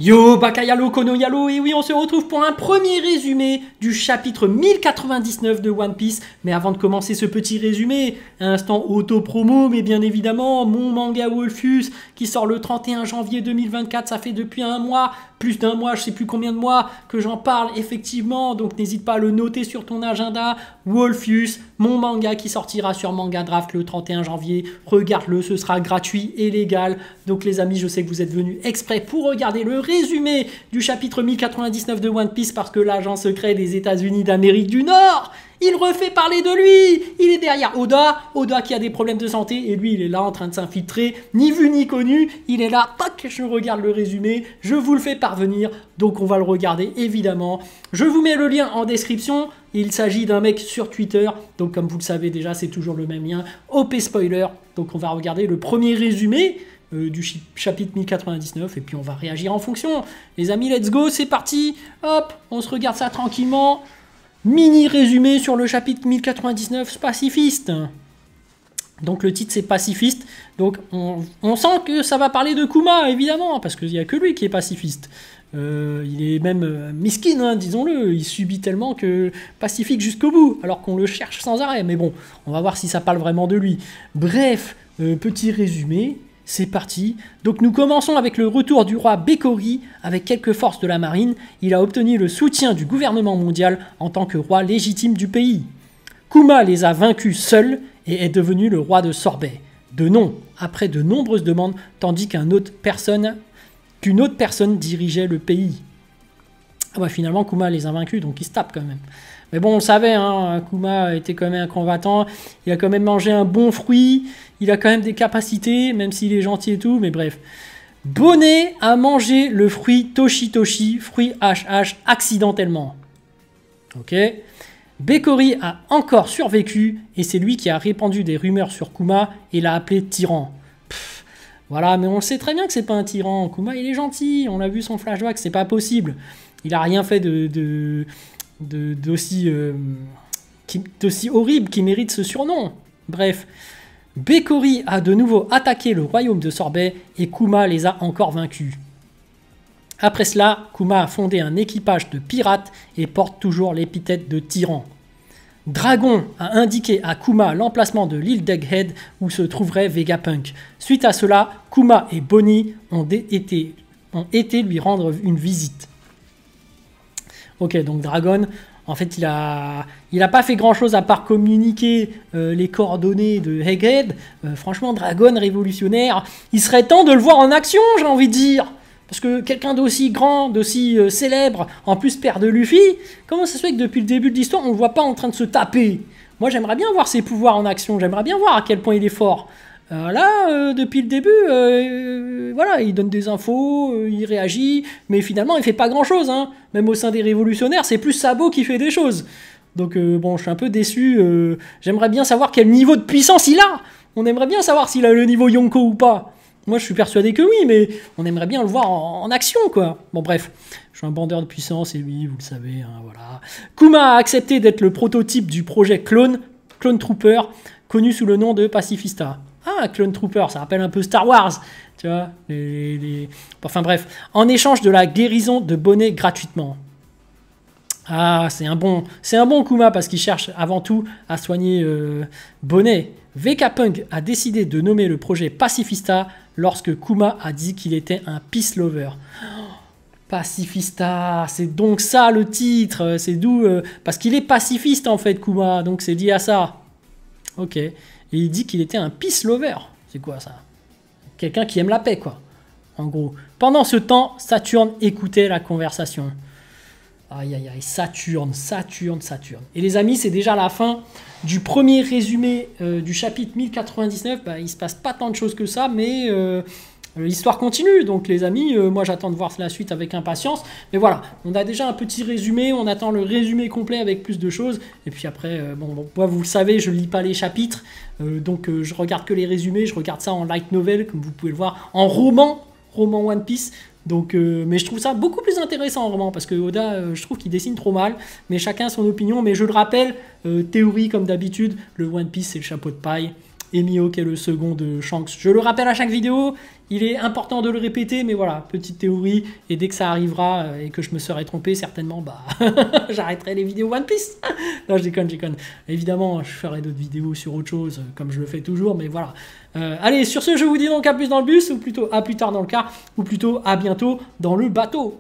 Yo, Bakayalo, Kono Yalo, et oui, on se retrouve pour un premier résumé du chapitre 1099 de One Piece. Mais avant de commencer ce petit résumé, instant auto-promo, mais bien évidemment, mon manga Wolfus qui sort le 31 janvier 2024, ça fait depuis un mois, plus d'un mois, je sais plus combien de mois que j'en parle effectivement, donc n'hésite pas à le noter sur ton agenda. Wolfus, mon manga qui sortira sur Manga Draft le 31 janvier, regarde-le, ce sera gratuit et légal. Donc les amis, je sais que vous êtes venus exprès pour regarder le résumé du chapitre 1099 de One Piece parce que l'agent secret des États-Unis d'Amérique du Nord, il refait parler de lui. Il est derrière Oda qui a des problèmes de santé et lui il est là en train de s'infiltrer, ni vu ni connu. Il est là, tac, je regarde le résumé, je vous le fais parvenir, donc on va le regarder évidemment. Je vous mets le lien en description. Il s'agit d'un mec sur Twitter, donc comme vous le savez déjà, c'est toujours le même lien, OP Spoiler. Donc on va regarder le premier résumé du chapitre 1099 et puis on va réagir en fonction. Les amis, let's go, c'est parti. Hop, on se regarde ça tranquillement. Mini résumé sur le chapitre 1099, pacifiste. Donc le titre c'est pacifiste, donc on sent que ça va parler de Kuma évidemment, parce qu'il n'y a que lui qui est pacifiste. Il est même miskin, hein, disons-le, il subit tellement que pacifique jusqu'au bout, alors qu'on le cherche sans arrêt, mais bon, on va voir si ça parle vraiment de lui. Bref, petit résumé, c'est parti. Donc nous commençons avec le retour du roi Bekori avec quelques forces de la marine. Il a obtenu le soutien du gouvernement mondial en tant que roi légitime du pays. Kuma les a vaincus seul et est devenu le roi de Sorbet. De nom, après de nombreuses demandes, tandis qu'une autre personne dirigeait le pays. Ah bah finalement Kuma les a vaincus, donc il se tape quand même. Mais bon, on le savait, hein, Kuma était quand même un combattant, il a quand même mangé un bon fruit, il a quand même des capacités, même s'il est gentil et tout, mais bref. Bonnet a mangé le fruit Toshi, fruit HH, accidentellement. Ok. Bekori a encore survécu, et c'est lui qui a répandu des rumeurs sur Kuma et l'a appelé tyran. Pff, voilà, mais on le sait très bien que c'est pas un tyran. Kuma, il est gentil, on l'a vu son flashback, c'est pas possible. Il a rien fait d'aussi horrible qui mérite ce surnom. Bref, Bekori a de nouveau attaqué le royaume de Sorbet et Kuma les a encore vaincus. Après cela, Kuma a fondé un équipage de pirates et porte toujours l'épithète de tyran. Dragon a indiqué à Kuma l'emplacement de l'île d'Egghead où se trouverait Vegapunk. Suite à cela, Kuma et Bonnie ont été lui rendre une visite. Ok, donc Dragon, en fait, il a pas fait grand-chose à part communiquer les coordonnées de Egghead. Franchement, Dragon révolutionnaire, il serait temps de le voir en action, j'ai envie de dire. Parce que quelqu'un d'aussi grand, d'aussi célèbre, en plus père de Luffy, comment ça se fait que depuis le début de l'histoire, on ne le voit pas en train de se taper? Moi, j'aimerais bien voir ses pouvoirs en action, j'aimerais bien voir à quel point il est fort. Depuis le début, voilà, il donne des infos, il réagit, mais finalement, il fait pas grand-chose. Hein. Même au sein des révolutionnaires, c'est plus Sabo qui fait des choses. Donc, bon, je suis un peu déçu. J'aimerais bien savoir quel niveau de puissance il a. On aimerait bien savoir s'il a le niveau Yonko ou pas. Moi, je suis persuadé que oui, mais on aimerait bien le voir en action, quoi. Bon, bref, je suis un bandeur de puissance, et oui, vous le savez, hein, voilà. Kuma a accepté d'être le prototype du projet Clone Trooper, connu sous le nom de Pacifista. Ah, Clone Trooper, ça rappelle un peu Star Wars, tu vois. Enfin bref, en échange de la guérison de Bonnet gratuitement. Ah, c'est un bon Kuma parce qu'il cherche avant tout à soigner Bonnet. Vegapunk a décidé de nommer le projet Pacifista lorsque Kuma a dit qu'il était un peace lover. Pacifista, c'est donc ça le titre, c'est d'où... parce qu'il est pacifiste en fait, Kuma, donc c'est lié à ça. Ok, et il dit qu'il était un peace lover. C'est quoi ça? Quelqu'un qui aime la paix, quoi, en gros. Pendant ce temps, Saturne écoutait la conversation. Aïe, aïe, aïe, Saturne. Et les amis, c'est déjà la fin du premier résumé du chapitre 1099. Bah, il se passe pas tant de choses que ça, mais l'histoire continue. Donc les amis, moi j'attends de voir la suite avec impatience. Mais voilà, on a déjà un petit résumé, on attend le résumé complet avec plus de choses. Et puis après, moi vous le savez, je lis pas les chapitres. Donc je regarde que les résumés, je regarde ça en light novel, comme vous pouvez le voir, en roman One Piece. Donc, mais je trouve ça beaucoup plus intéressant en roman parce que Oda, je trouve qu'il dessine trop mal, mais chacun a son opinion. Mais je le rappelle, théorie comme d'habitude, le One Piece c'est le chapeau de paille. et Mihawk est le second de Shanks. Je le rappelle à chaque vidéo, il est important de le répéter, mais voilà, petite théorie, et dès que ça arrivera et que je me serai trompé, certainement, bah, j'arrêterai les vidéos One Piece. Non, je déconne. Évidemment, je ferai d'autres vidéos sur autre chose, comme je le fais toujours, mais voilà. Allez, sur ce, je vous dis donc à plus dans le bus, ou plutôt à plus tard dans le car, ou plutôt à bientôt dans le bateau.